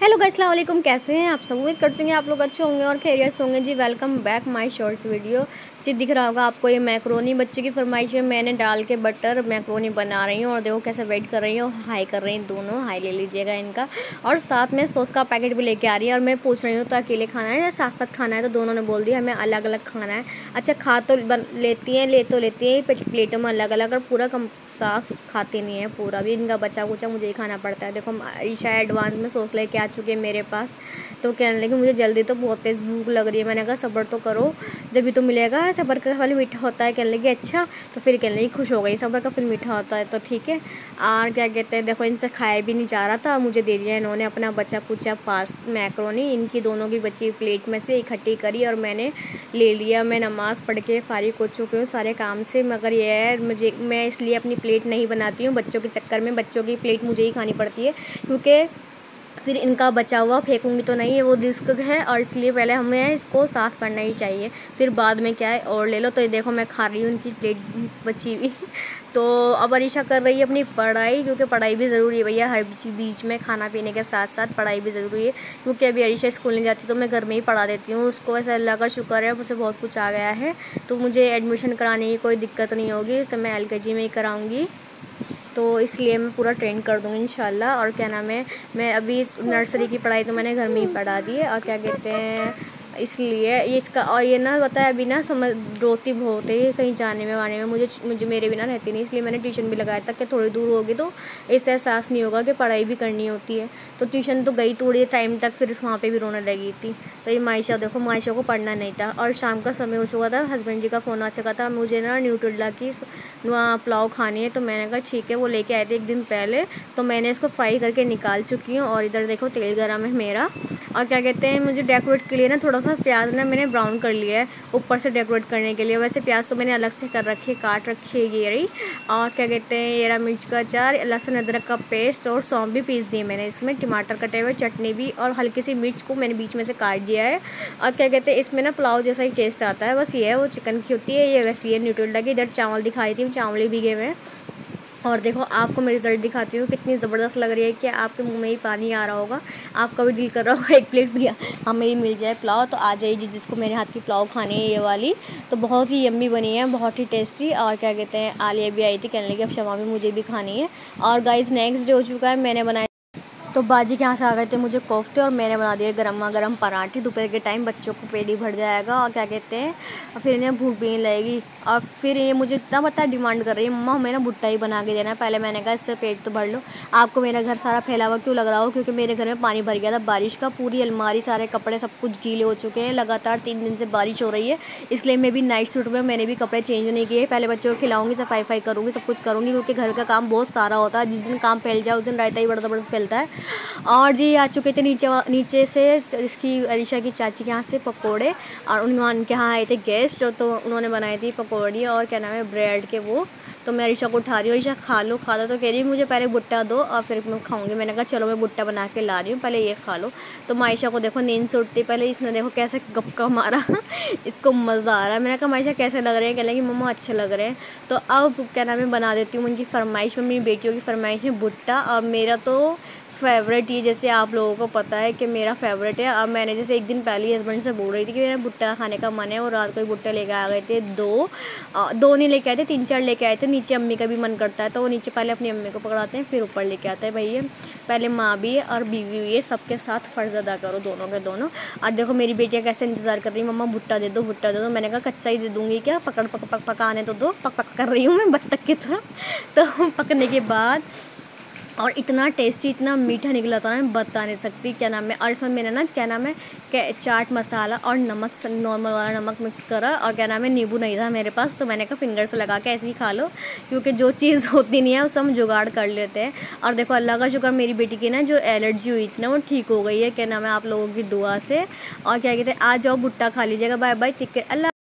Hello guys, अस्सलाम वालेकुम। कैसे हैं आप सब? उम्मीद करते हैं आप लोग अच्छे होंगे और खैरियत से होंगे जी। Welcome back my shorts video जी। दिख रहा होगा आपको ये मैक्रोनी बच्चे की फरमाइश में मैंने डाल के बटर मैक्रोनी बना रही हूँ। और देखो कैसे वेट कर रही हूँ, हाई कर रही हैं दोनों। हाई ले लीजिएगा इनका। और साथ में सॉस का पैकेट भी लेके आ रही है। और मैं पूछ रही हूँ तो अकेले खाना है या साथ साथ खाना है, तो दोनों ने बोल दिया हमें अलग अलग खाना है। अच्छा, खा तो लेती हैं, लेती हैं प्लेटों में अलग अलग, और पूरा कम साफ खाती नहीं है। पूरा भी इनका बचा कुचा मुझे ही खाना पड़ता है। देखो ईशा एडवांस में सॉस लेके आ चुकी है मेरे पास। तो कहने लगी मुझे जल्दी तो बहुत तेज़ भूख लग रही है। मैंने कहा सब्र तो करो, जब भी तो मिलेगा। सब्र का फल मीठा होता है। कहने लगी अच्छा। तो फिर कहने लगी खुश हो गई, सब्र का फल मीठा होता है तो ठीक है। और क्या कहते हैं, देखो इनसे खाया भी नहीं जा रहा था, मुझे दे दिया इन्होंने अपना बचा कुचा पास मैक्रोनी। इनकी दोनों की बची प्लेट में से इकट्ठी करी और मैंने ले लिया। मैं नमाज़ पढ़ के फारिग हो चुकी हूँ सारे काम से। मगर ये है मैं इसलिए अपनी प्लेट नहीं बनाती हूँ बच्चों के चक्कर में। बच्चों की प्लेट मुझे ही खानी पड़ती है, क्योंकि फिर इनका बचा हुआ फेंकूंगी तो नहीं है, वो रिस्क है। और इसलिए पहले हमें इसको साफ़ करना ही चाहिए, फिर बाद में क्या है और ले लो। तो ये देखो मैं खा रही हूँ इनकी प्लेट बची हुई। तो अब अरीशा कर रही है अपनी पढ़ाई, क्योंकि पढ़ाई भी ज़रूरी है भैया। हर बीच में खाना पीने के साथ साथ पढ़ाई भी ज़रूरी है। क्योंकि अभी अरीशा स्कूल नहीं जाती तो मैं घर में ही पढ़ा देती हूँ उसको। ऐसा अल्लाह का शुक्र है, मुझसे बहुत कुछ आ गया है, तो मुझे एडमिशन कराने की कोई दिक्कत नहीं होगी। इसे मैं LKG में ही कराऊँगी, तो इसलिए मैं पूरा ट्रेन कर दूँगी इंशाल्लाह। और क्या नाम है, मैं अभी नर्सरी की पढ़ाई तो मैंने घर में ही पढ़ा दी है। और क्या कहते हैं, इसलिए ये इसका। और ये ना पता है अभी ना समझ रोती बहुत है कहीं जाने में वाने में, मुझे मेरे बिना रहती नहीं। इसलिए मैंने ट्यूशन भी लगाया था कि थोड़ी दूर होगी तो इससे एहसास नहीं होगा कि पढ़ाई भी करनी होती है। तो ट्यूशन तो गई थोड़ी टाइम तक, फिर वहाँ पे भी रोने लगी थी। तो ये मायशा देखो, मायशा को पढ़ना नहीं था। और शाम का समय हो चुका था, हस्बैंड जी का फ़ोन आ चुका था, मुझे ना न्यूट्रेला की पुलाव खानी है। तो मैंने कहा ठीक है, वो लेके आए थे एक दिन पहले, तो मैंने इसको फ्राई करके निकाल चुकी हूँ। और इधर देखो तेल गरम है मेरा। और क्या कहते हैं, मुझे डेकोरेट के लिए ना थोड़ा सा प्याज ना मैंने ब्राउन कर लिया है ऊपर से डेकोरेट करने के लिए। वैसे प्याज तो मैंने अलग से कर रखी है, काट रखी है ये रही। और क्या कहते हैं, येरा मिर्च का अचार, लहसुन अदरक का पेस्ट और सौंफ भी पीस दिए मैंने इसमें, टमाटर कटे हुए, चटनी भी, और हल्की सी मिर्च को मैंने बीच में से काट दिया है। और क्या कहते हैं, इसमें ना पुलाव जैसा ही टेस्ट आता है। बस ये है, वो चिकन की होती है, ये वैसी है न्यूट्रेला की। इधर चावल दिखाई थी, चावल ही भीगे हुए हैं। और देखो आपको मैं रिज़ल्ट दिखाती हूँ, कितनी ज़बरदस्त लग रही है कि आपके मुंह में ही पानी आ रहा होगा। आपका भी दिल कर रहा होगा एक प्लेट भी हमें ही मिल जाए पुलाव। तो आ जाइए जिसको मेरे हाथ की पुलाव खानी है ये वाली। तो बहुत ही यम्मी बनी है, बहुत ही टेस्टी। और क्या कहते हैं, आलिया भी आई थी, कहने लगी अब शमा भी मुझे भी खानी है। और गाइस नेक्स्ट डे हो चुका है, मैंने बनाया तो बाजी के यहाँ से आ गए थे मुझे कोफ्ते, और मैंने बना दिए गर्मा गर्म पराठे। दोपहर के टाइम बच्चों को पेट ही भर जाएगा। और क्या कहते हैं, फिर इन्हें भूख भी नहीं लगेगी। और फिर ये मुझे इतना पता डिमांड कर रही है, मम्मा हमें ना भुट्टा ही बना के देना है। पहले मैंने कहा इससे पेट तो भर लो। आपको मेरा घर सारा फैला हुआ क्यों लग रहा हो, क्योंकि मेरे घर में पानी भर गया था बारिश का। पूरी अलमारी, सारे कपड़े सब कुछ गीले हो चुके हैं। लगातार 3 दिन से बारिश हो रही है, इसलिए मैं भी नाइट सूट में मैंने भी कपड़े चेंज नहीं किए। पहले बच्चों को खिलाऊंगी, सफाई करूँगी, सब कुछ करूँगी, क्योंकि घर का काम बहुत सारा होता है। जिस दिन काम फैल जाए उस दिन रायता ही बड़ा ज़बरदस्त फैलता है। और जी आ चुके थे नीचे से इसकी अरीशा की चाची के यहाँ से पकोड़े। और उनके यहाँ आए थे गेस्ट, और तो उन्होंने बनाई थी पकौड़ी और क्या नाम है ब्रेड के वो। तो मैं अरीशा को उठा रही हूँ, अरीशा खा लो खा लो। तो कह रही मुझे पहले भुट्टा दो और फिर मैं खाऊंगी। मैंने कहा चलो मैं भुट्टा बना के ला रही हूँ, पहले ये खा लो। तो मायशा को देखो नींद से उठती पहले इसने देखो कैसे गपका मारा इसको मज़ा आ रहा है। मैंने कहा मायशा कैसे लग रहे हैं, कह लगी मम्मा अच्छे लग रहे हैं। तो अब क्या नाम है बना देती हूँ उनकी फरमाइश में, मेरी बेटियों की फरमाइश में भुट्टा। और मेरा तो फेवरेट ये, जैसे आप लोगों को पता है कि मेरा फेवरेट है। और मैंने जैसे एक दिन पहले हस्बैंड से बोल रही थी कि मेरा भुट्टा खाने का मन है, और रात को ही भुट्टा लेके आ गए थे। दो नहीं लेके आए थे, 3-4 लेके आए थे। नीचे अम्मी का भी मन करता है तो वो नीचे पहले अपनी अम्मी को पकड़ाते हैं, फिर ऊपर लेके आते हैं भैया। पहले माँ भी है और बीवी भी है, सबके साथ फ़र्ज़ अदा करो दोनों के दोनों। और देखो मेरी बेटियाँ कैसे इंतज़ार कर रही है, मम्मा भुट्टा दे दो भुट्टा दे दो। मैंने कहा कच्चा ही दे दूँगी क्या, पकाने तो दो। पक कर रही हूँ मैं बत्तख की तरह। तो पकने के बाद और इतना टेस्टी इतना मीठा निकला था ना, मैं बता नहीं सकती क्या नाम है। और इसमें मैंने ना क्या नाम है चाट मसाला और नमक, नॉर्मल वाला नमक मिक्स करा। और क्या नाम है नींबू नहीं था मेरे पास, तो मैंने कहा फिंगर से लगा के ऐसे ही खा लो, क्योंकि जो चीज़ होती नहीं है उसे हम जुगाड़ कर लेते हैं। और देखो अल्लाह का शुक्र मेरी बेटी की ना जो एलर्जी हुई थी ना वो ठीक हो गई है, क्या नाम है आप लोगों की दुआ से। और क्या कहते हैं, आ जाओ भुट्टा खा लीजिएगा। बाय बाय, चिकन अल्लाह।